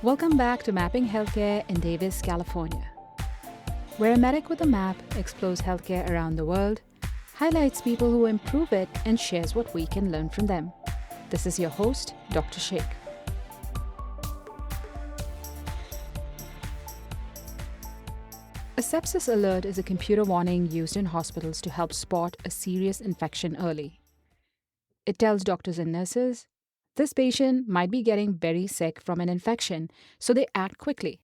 Welcome back to Mapping Healthcare in Davis, California, where a medic with a map explores healthcare around the world, highlights people who improve it, and shares what we can learn from them. This is your host, Dr. Sheikh. A sepsis alert is a computer warning used in hospitals to help spot a serious infection early. It tells doctors and nurses, this patient might be getting very sick from an infection, so they act quickly.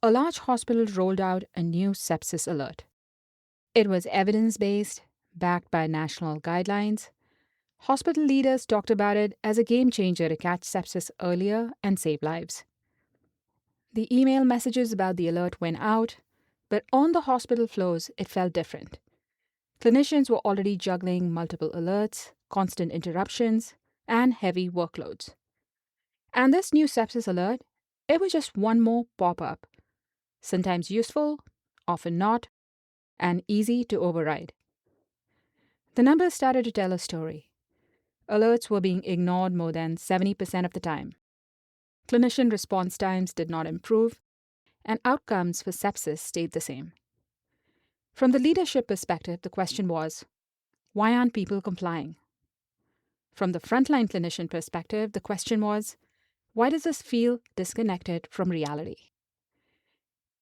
A large hospital rolled out a new sepsis alert. It was evidence-based, backed by national guidelines. Hospital leaders talked about it as a game changer to catch sepsis earlier and save lives. The email messages about the alert went out, but on the hospital floors, it felt different. Clinicians were already juggling multiple alerts, constant interruptions, and heavy workloads. And this new sepsis alert, it was just one more pop-up, sometimes useful, often not, and easy to override. The numbers started to tell a story. Alerts were being ignored more than 70% of the time. Clinician response times did not improve, and outcomes for sepsis stayed the same. From the leadership perspective, the question was, why aren't people complying? From the frontline clinician perspective, the question was, why does this feel disconnected from reality?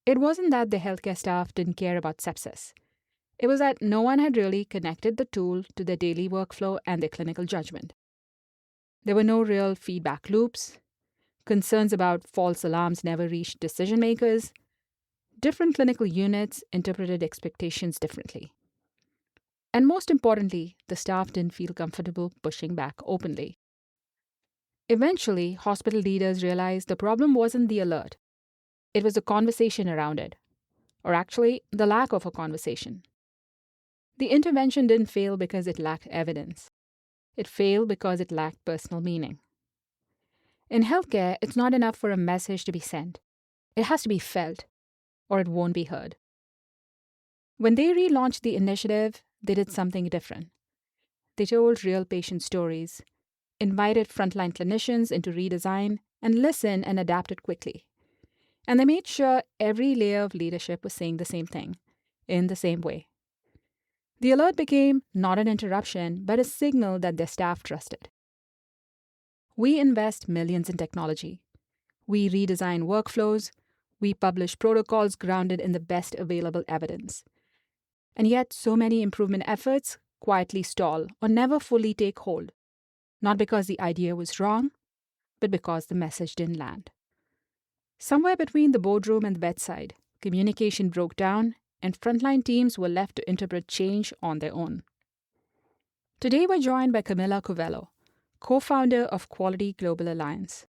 It wasn't that the healthcare staff didn't care about sepsis. It was that no one had really connected the tool to their daily workflow and their clinical judgment. There were no real feedback loops. Concerns about false alarms never reached decision makers. Different clinical units interpreted expectations differently. And most importantly, the staff didn't feel comfortable pushing back openly. Eventually, hospital leaders realized the problem wasn't the alert. It was the conversation around it, or actually, the lack of a conversation. The intervention didn't fail because it lacked evidence. It failed because it lacked personal meaning. In healthcare, it's not enough for a message to be sent. It has to be felt, or it won't be heard. When they relaunched the initiative, they did something different. They told real patient stories, invited frontline clinicians into redesign, and listened and adapted quickly. And they made sure every layer of leadership was saying the same thing, in the same way. The alert became not an interruption, but a signal that their staff trusted. We invest millions in technology. We redesign workflows. We publish protocols grounded in the best available evidence. And yet, so many improvement efforts quietly stall or never fully take hold, not because the idea was wrong, but because the message didn't land. Somewhere between the boardroom and the bedside, communication broke down, and frontline teams were left to interpret change on their own. Today, we're joined by Camilla Covello, co-founder of Quality Global Alliance,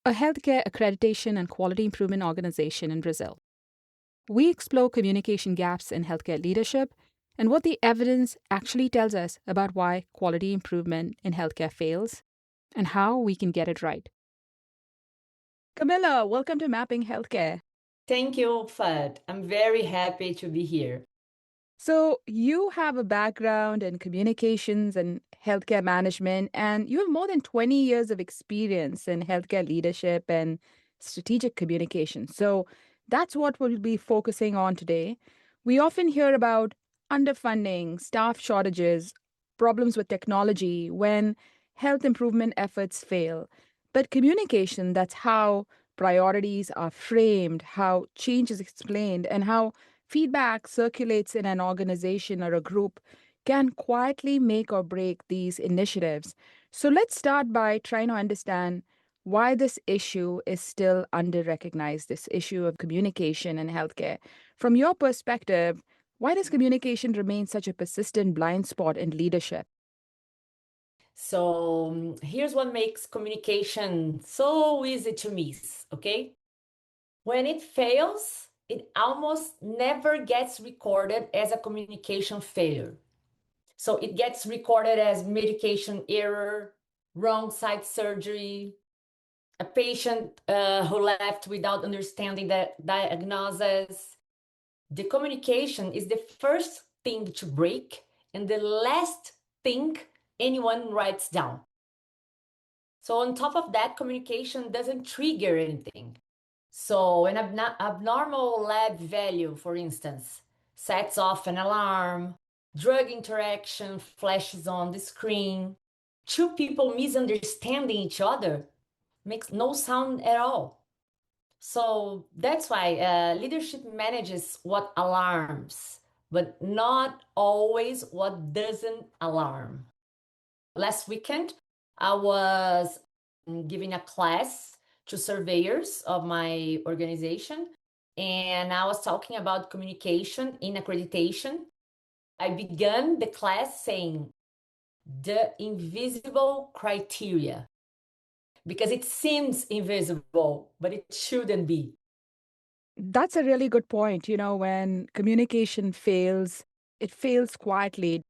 a healthcare accreditation and quality improvement organization in Brazil. We explore communication gaps in healthcare leadership and what the evidence actually tells us about why quality improvement in healthcare fails and how we can get it right. Camilla, welcome to Mapping Healthcare. Thank you, Fad. I'm very happy to be here. So you have a background in communications and healthcare management, and you have more than 20 years of experience in healthcare leadership and strategic communication. So that's what we'll be focusing on today. We often hear about underfunding, staff shortages, problems with technology when health improvement efforts fail. But communication, that's how priorities are framed, how change is explained, and how feedback circulates in an organization or a group can quietly make or break these initiatives. So let's start by trying to understand why this issue is still under-recognized, this issue of communication in healthcare. From your perspective, why does communication remain such a persistent blind spot in leadership? So here's what makes communication so easy to miss, okay? When it fails, it almost never gets recorded as a communication failure. So it gets recorded as medication error, wrong site surgery, a patient who left without understanding the diagnosis. The communication is the first thing to break and the last thing anyone writes down. So on top of that, communication doesn't trigger anything. So an abnormal lab value, for instance, sets off an alarm, drug interaction flashes on the screen, two people misunderstanding each other makes no sound at all. So that's why leadership manages what alarms, but not always what doesn't alarm. Last weekend, I was giving a class to surveyors of my organization, and I was talking about communication in accreditation. I began the class saying the invisible criteria because it seems invisible, but it shouldn't be. That's a really good point. When communication fails, it fails quietly.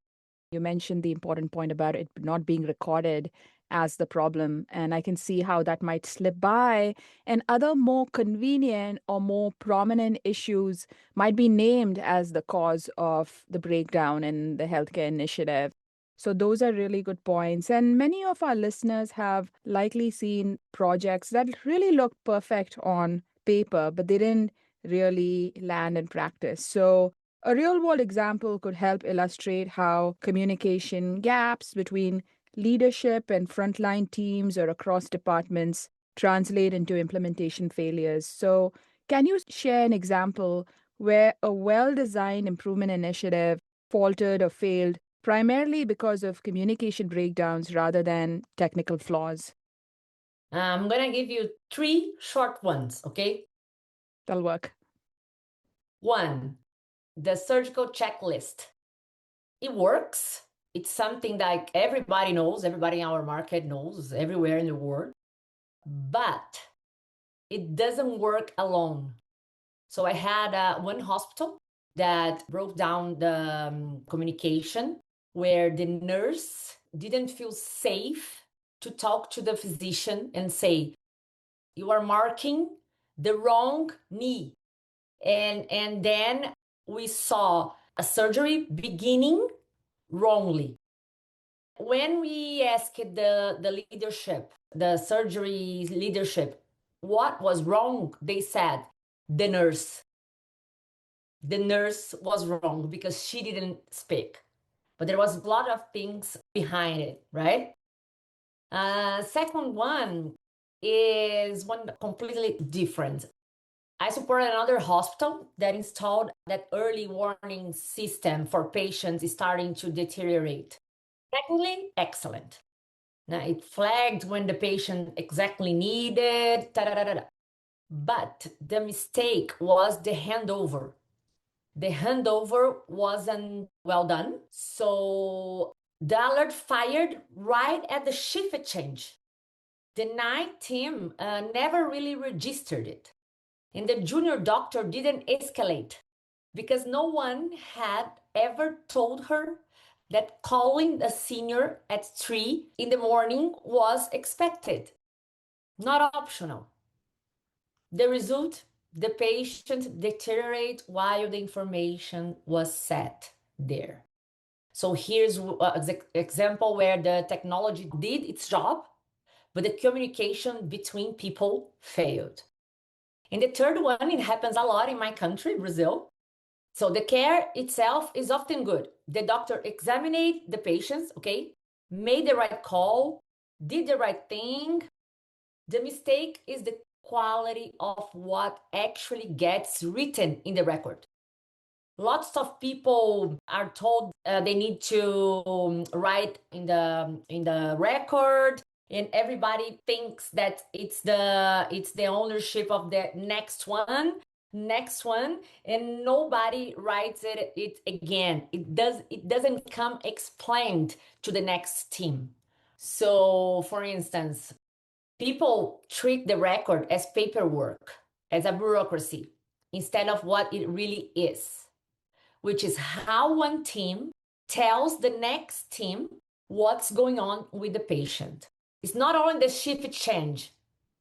You mentioned the important point about it not being recorded as the problem, and I can see how that might slip by. And other more convenient or more prominent issues might be named as the cause of the breakdown in the healthcare initiative. So, those are really good points. And many of our listeners have likely seen projects that really looked perfect on paper, but they didn't really land in practice. So, a real world example could help illustrate how communication gaps between leadership and frontline teams or across departments translate into implementation failures. So, can you share an example where a well designed improvement initiative faltered or failed primarily because of communication breakdowns rather than technical flaws? I'm going to give you 3 short ones, okay? That'll work. 1, the surgical checklist. It works. It's something that everybody knows, everybody in our market knows, everywhere in the world, but it doesn't work alone. So I had one hospital that broke down the communication where the nurse didn't feel safe to talk to the physician and say, you are marking the wrong knee. And then we saw a surgery beginning wrongly. When we asked the leadership, the surgery leadership, what was wrong, they said, the nurse. The nurse was wrong because she didn't speak. But there was a lot of things behind it, right? Second one is one completely different. I support another hospital that installed that early warning system for patients starting to deteriorate. Technically, excellent. Now, it flagged when the patient exactly needed, but the mistake was the handover. The handover wasn't well done. So the alert fired right at the shift change. The night team never really registered it. And the junior doctor didn't escalate because no one had ever told her that calling a senior at 3 in the morning was expected, not optional. The result, the patient deteriorate while the information was set there. So here's an example where the technology did its job, but the communication between people failed. And the third one, it happens a lot in my country, Brazil. So the care itself is often good. The doctor examined the patients, okay, made the right call, did the right thing. The mistake is the quality of what actually gets written in the record. Lots of people are told they need to write in the record, and everybody thinks that it's the ownership of the next one, and nobody writes it again. It doesn't come explained to the next team. So, for instance, people treat the record as paperwork, as a bureaucracy, instead of what it really is, which is how one team tells the next team what's going on with the patient. It's not only the shift change,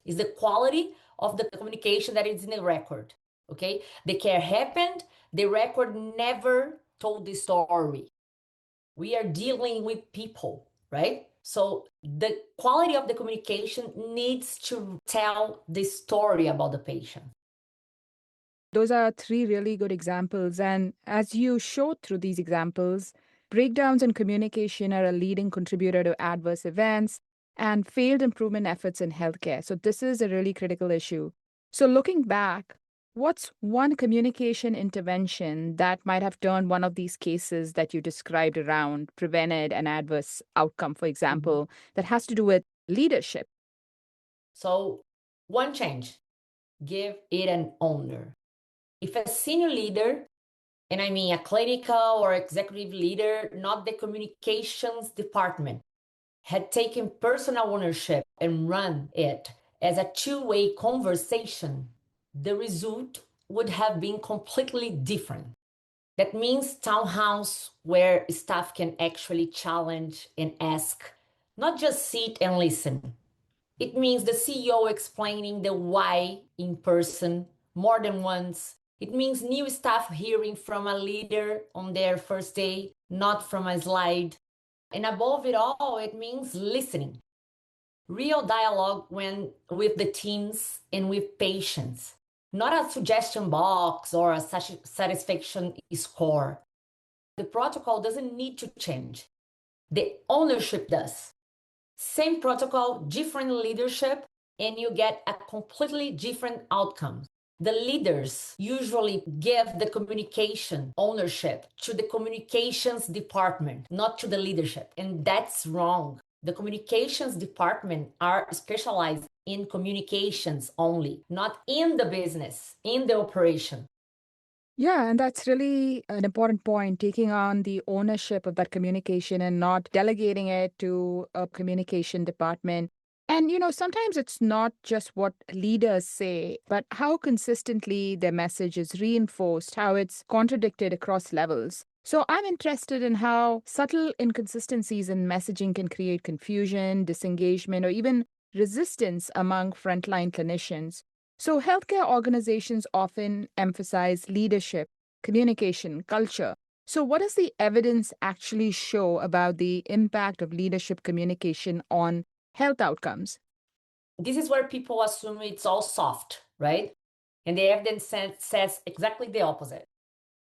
it's the quality of the communication that is in the record. Okay, the care happened, the record never told the story. We are dealing with people, right? So The quality of the communication needs to tell the story about the patient. Those are three really good examples. And as you showed through these examples, breakdowns in communication are a leading contributor to adverse events and failed improvement efforts in healthcare. So, this is a really critical issue. So, looking back, what's one communication intervention that might have turned one of these cases that you described around, prevented an adverse outcome, for example, that has to do with leadership? So, one change, give it an owner. If a senior leader, and I mean a clinical or executive leader, not the communications department, had taken personal ownership and run it as a two-way conversation, the result would have been completely different. That means townhouse where staff can actually challenge and ask, not just sit and listen. It means the CEO explaining the why in person more than once. It means new staff hearing from a leader on their first day, not from a slide. And above it all, it means listening. Real dialogue with the teams and with patients, not a suggestion box or a satisfaction score. The protocol doesn't need to change. The ownership does. Same protocol, different leadership, and you get a completely different outcome. The leaders usually give the communication ownership to the communications department, not to the leadership. And that's wrong. The communications department are specialized in communications only, not in the business, in the operation. Yeah, and that's really an important point, taking on the ownership of that communication and not delegating it to a communication department. And, sometimes it's not just what leaders say, but how consistently their message is reinforced, how it's contradicted across levels. So I'm interested in how subtle inconsistencies in messaging can create confusion, disengagement, or even resistance among frontline clinicians. So, healthcare organizations often emphasize leadership, communication, culture. So, what does the evidence actually show about the impact of leadership communication on health outcomes? This is where people assume it's all soft, right? And the evidence says exactly the opposite.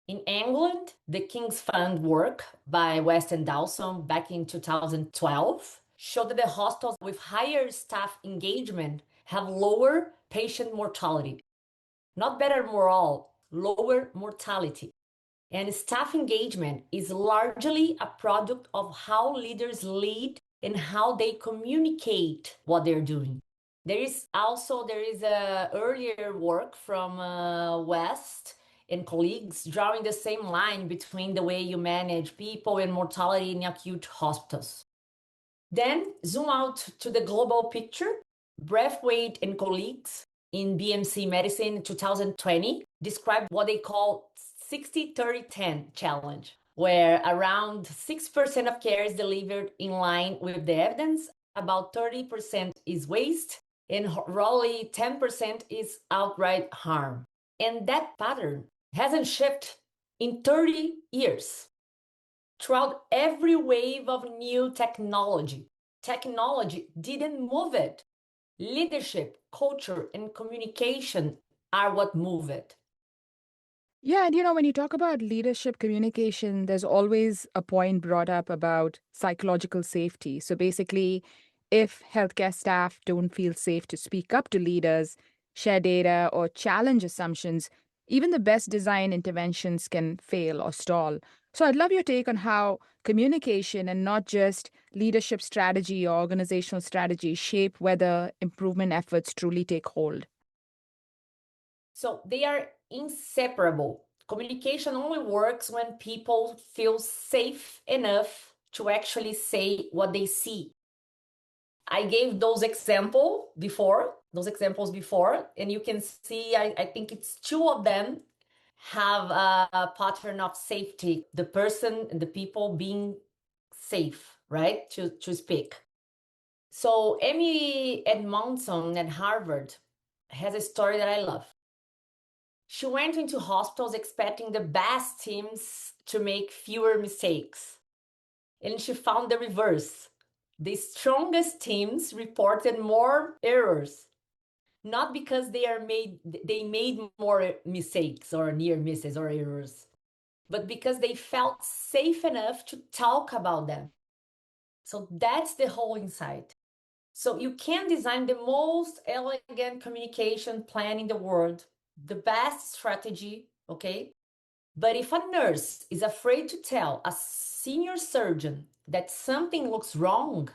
In England, the King's Fund work by West and Dawson back in 2012 showed that the hospitals with higher staff engagement have lower patient mortality. Not better morale, lower mortality. And staff engagement is largely a product of how leaders lead and how they communicate what they're doing. There is a earlier work from West and colleagues drawing the same line between the way you manage people and mortality in acute hospitals. Then zoom out to the global picture. Braithwaite and colleagues in BMC Medicine in 2020 described what they call 60-30-10 challenge, where around 6% of care is delivered in line with the evidence, about 30% is waste, and roughly 10% is outright harm. And that pattern hasn't shifted in 30 years. Throughout every wave of new technology didn't move it. Leadership, culture, and communication are what move it. Yeah, and when you talk about leadership communication, there's always a point brought up about psychological safety. So basically, if healthcare staff don't feel safe to speak up to leaders, share data, or challenge assumptions, even the best design interventions can fail or stall. So I'd love your take on how communication and not just leadership strategy or organizational strategy shape whether improvement efforts truly take hold. So they are inseparable. Communication only works when people feel safe enough to actually say what they see. I gave those examples before, and you can see, I think it's two of them have a pattern of safety, the person and the people being safe, right, to speak. So Amy Edmondson at Harvard has a story that I love. She went into hospitals expecting the best teams to make fewer mistakes. And she found the reverse. The strongest teams reported more errors, not because they made more mistakes or near misses or errors, but because they felt safe enough to talk about them. So that's the whole insight. So you can design the most elegant communication plan in the world, the best strategy, okay? But if a nurse is afraid to tell a senior surgeon that something looks wrong,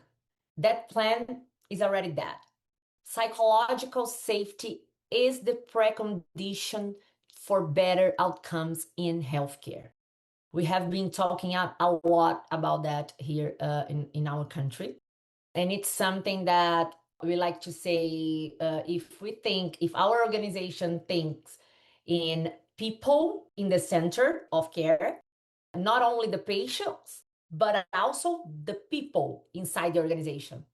that plan is already dead. Psychological safety is the precondition for better outcomes in healthcare. We have been talking a lot about that here in our country. And it's something that we like to say, if our organization thinks in people in the center of care, not only the patients, but also the people inside the organization.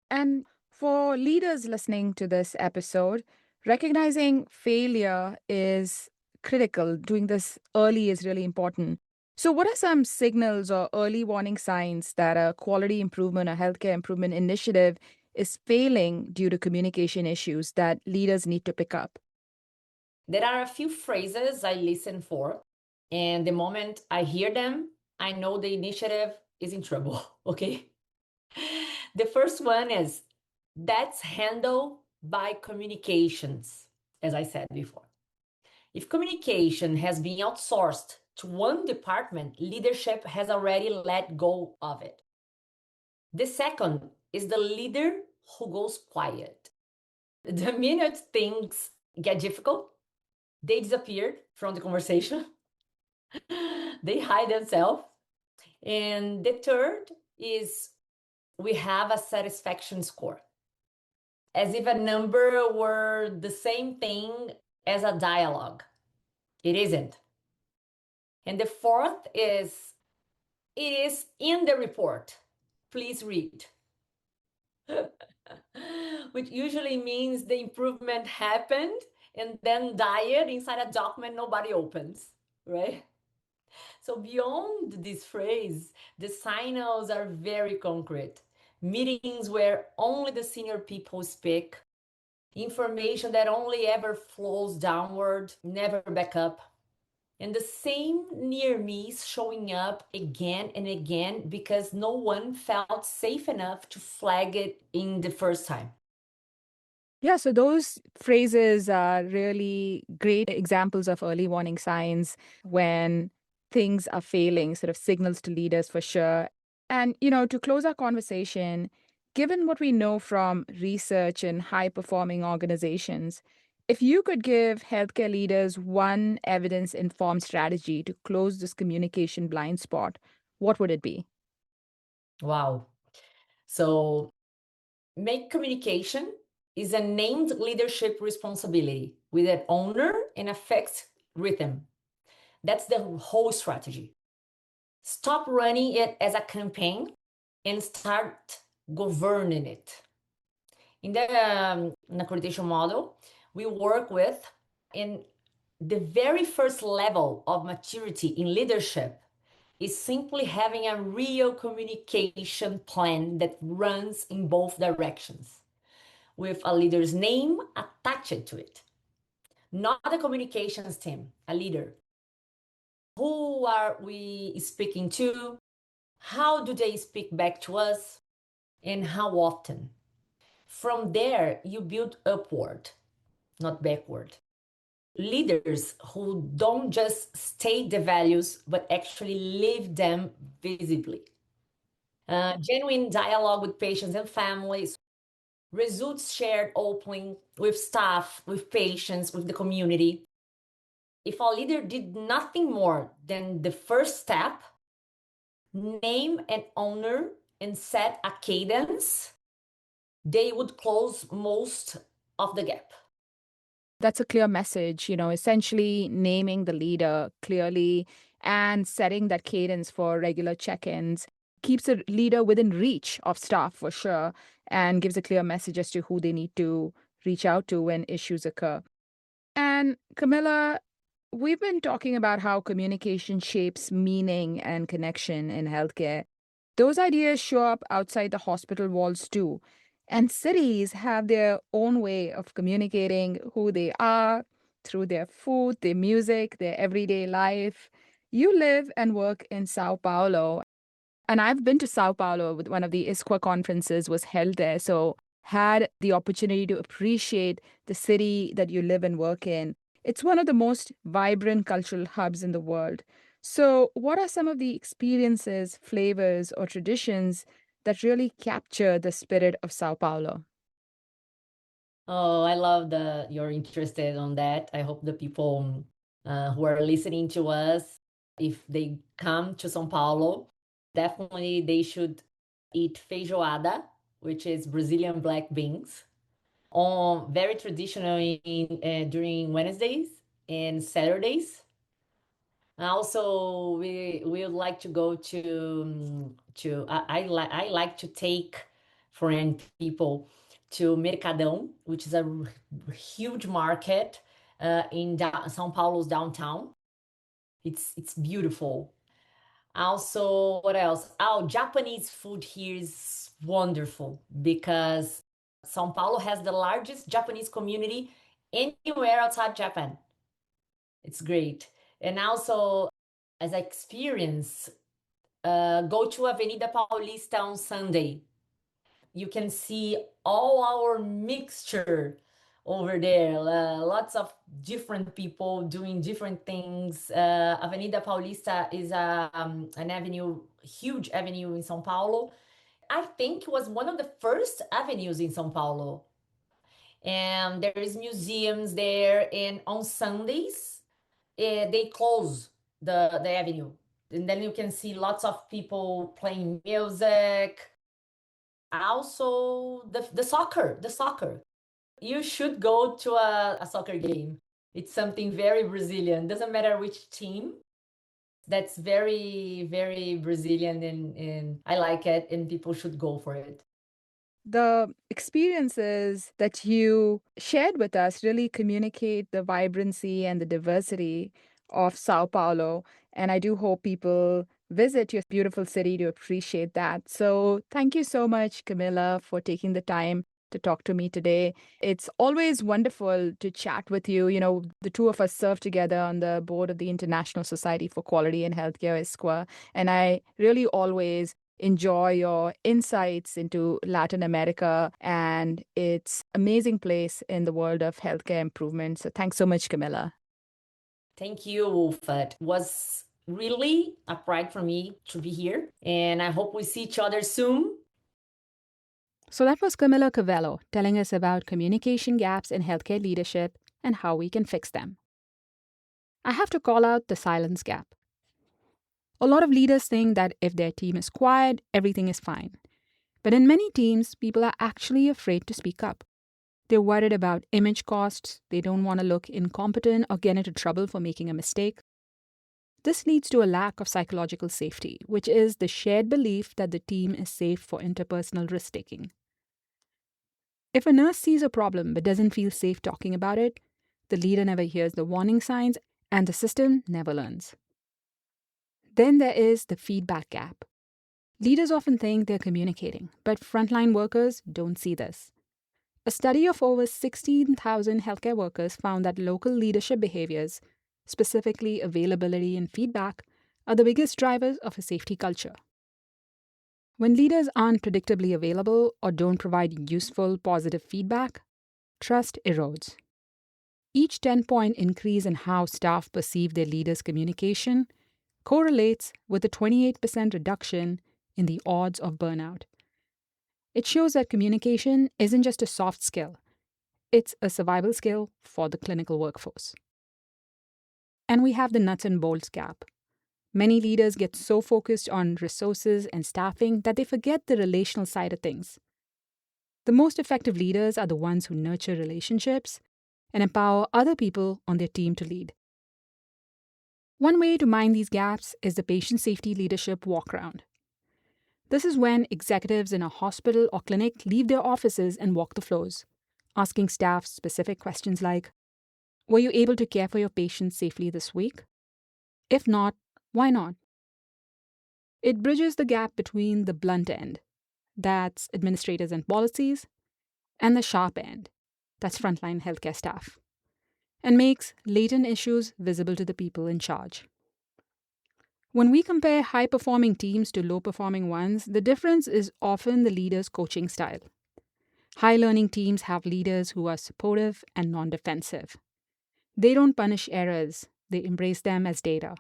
And for leaders listening to this episode, recognizing failure is critical. Doing this early is really important. So, what are some signals or early warning signs that a quality improvement or healthcare improvement initiative is failing due to communication issues that leaders need to pick up? There are a few phrases I listen for, and the moment I hear them, I know the initiative is in trouble, okay? The first one is, that's handled by communications, as I said before. If communication has been outsourced to one department, leadership has already let go of it. The second is the leader who goes quiet. The minute things get difficult, they disappear from the conversation. They hide themselves. And the third is, we have a satisfaction score, as if a number were the same thing as a dialogue. It isn't. And the fourth is, it is in the report. Please read. Which usually means the improvement happened and then died inside a document nobody opens, right? So beyond this phrase, the signals are very concrete. Meetings where only the senior people speak, information that only ever flows downward, never back up. And the same near miss showing up again and again because no one felt safe enough to flag it in the first time. Yeah, so those phrases are really great examples of early warning signs when things are failing, sort of signals to leaders for sure. And, to close our conversation, given what we know from research in high performing organizations, if you could give healthcare leaders one evidence informed strategy to close this communication blind spot, what would it be? Wow. So make communication is a named leadership responsibility with an owner and a fixed rhythm. That's the whole strategy. Stop running it as a campaign and start governing it. In the accreditation model, we work with, in the very first level of maturity in leadership, is simply having a real communication plan that runs in both directions, with a leader's name attached to it. Not a communications team, a leader. Who are we speaking to? How do they speak back to us? And how often? From there, you build upward, not backward. Leaders who don't just state the values, but actually live them visibly. Genuine dialogue with patients and families, results shared openly with staff, with patients, with the community. If a leader did nothing more than the first step, name an owner and set a cadence, they would close most of the gap. That's a clear message, essentially naming the leader clearly and setting that cadence for regular check ins keeps a leader within reach of staff for sure and gives a clear message as to who they need to reach out to when issues occur. And Camilla, we've been talking about how communication shapes meaning and connection in healthcare. Those ideas show up outside the hospital walls too. And cities have their own way of communicating who they are through their food, their music, their everyday life. You live and work in Sao Paulo, and I've been to Sao Paulo with one of the ISQA conferences was held there. So had the opportunity to appreciate the city that you live and work in. It's one of the most vibrant cultural hubs in the world. So what are some of the experiences, flavors, or traditions that really capture the spirit of Sao Paulo? Oh, I love that you're interested on that. I hope the people who are listening to us, if they come to São Paulo, definitely they should eat feijoada, which is Brazilian black beans, on very traditional during Wednesdays and Saturdays. Also, we would like to go I like to take foreign people to Mercadão, which is a huge market in São Paulo's downtown. It's beautiful. Also, what else? Oh, Japanese food here is wonderful because São Paulo has the largest Japanese community anywhere outside Japan. It's great. And also, as I experience, go to Avenida Paulista on Sunday. You can see all our mixture over there. Lots of different people doing different things. Avenida Paulista is an avenue, huge avenue in São Paulo. I think it was one of the first avenues in São Paulo. And there is museums there. And on Sundays, they close the avenue, and then you can see lots of people playing music. Also, the soccer. You should go to a soccer game. It's something very Brazilian. Doesn't matter which team. That's very, very Brazilian, and I like it, and people should go for it. The experiences that you shared with us really communicate the vibrancy and the diversity of Sao Paulo. And I do hope people visit your beautiful city to appreciate that. So thank you so much, Camilla, for taking the time to talk to me today. It's always wonderful to chat with you. You know, the two of us serve together on the board of the International Society for Quality in Healthcare, ISQA. And I really always enjoy your insights into Latin America and its amazing place in the world of healthcare improvement. So thanks so much, Camilla. Thank you, Wolfert. It was really a pride for me to be here, and I hope we see each other soon. So that was Camilla Covello telling us about communication gaps in healthcare leadership and how we can fix them. I have to call out the silence gap. A lot of leaders think that if their team is quiet, everything is fine. But in many teams, people are actually afraid to speak up. They're worried about image costs, they don't want to look incompetent or get into trouble for making a mistake. This leads to a lack of psychological safety, which is the shared belief that the team is safe for interpersonal risk taking. If a nurse sees a problem but doesn't feel safe talking about it, the leader never hears the warning signs and the system never learns. Then there is the feedback gap. Leaders often think they're communicating, but frontline workers don't see this. A study of over 16,000 healthcare workers found that local leadership behaviors, specifically availability and feedback, are the biggest drivers of a safety culture. When leaders aren't predictably available or don't provide useful, positive feedback, trust erodes. Each 10-point increase in how staff perceive their leaders' communication correlates with a 28% reduction in the odds of burnout. It shows that communication isn't just a soft skill, it's a survival skill for the clinical workforce. And we have the nuts and bolts gap. Many leaders get so focused on resources and staffing that they forget the relational side of things. The most effective leaders are the ones who nurture relationships and empower other people on their team to lead. One way to mind these gaps is the patient safety leadership walk-round. This is when executives in a hospital or clinic leave their offices and walk the floors, asking staff specific questions like, were you able to care for your patients safely this week? If not, why not? It bridges the gap between the blunt end, that's administrators and policies, and the sharp end, that's frontline healthcare staff, and makes latent issues visible to the people in charge. When we compare high-performing teams to low-performing ones, the difference is often the leader's coaching style. High-learning teams have leaders who are supportive and non-defensive. They don't punish errors, they embrace them as data.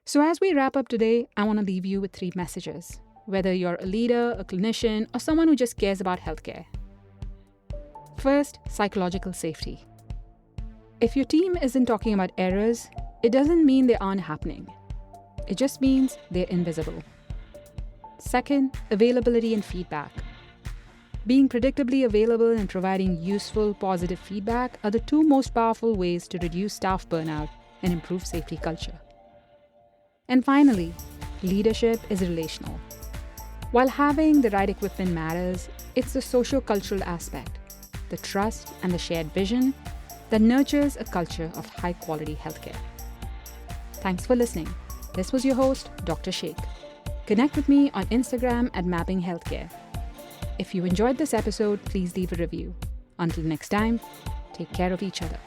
So as we wrap up today, I want to leave you with 3 messages, whether you're a leader, a clinician, or someone who just cares about healthcare. First, psychological safety. If your team isn't talking about errors, it doesn't mean they aren't happening. It just means they're invisible. Second, availability and feedback. Being predictably available and providing useful, positive feedback are the 2 most powerful ways to reduce staff burnout and improve safety culture. And finally, leadership is relational. While having the right equipment matters, it's the socio-cultural aspect, the trust and the shared vision that nurtures a culture of high-quality healthcare. Thanks for listening. This was your host, Dr. Sheikh. Connect with me on Instagram at Mapping Healthcare. If you enjoyed this episode, please leave a review. Until next time, take care of each other.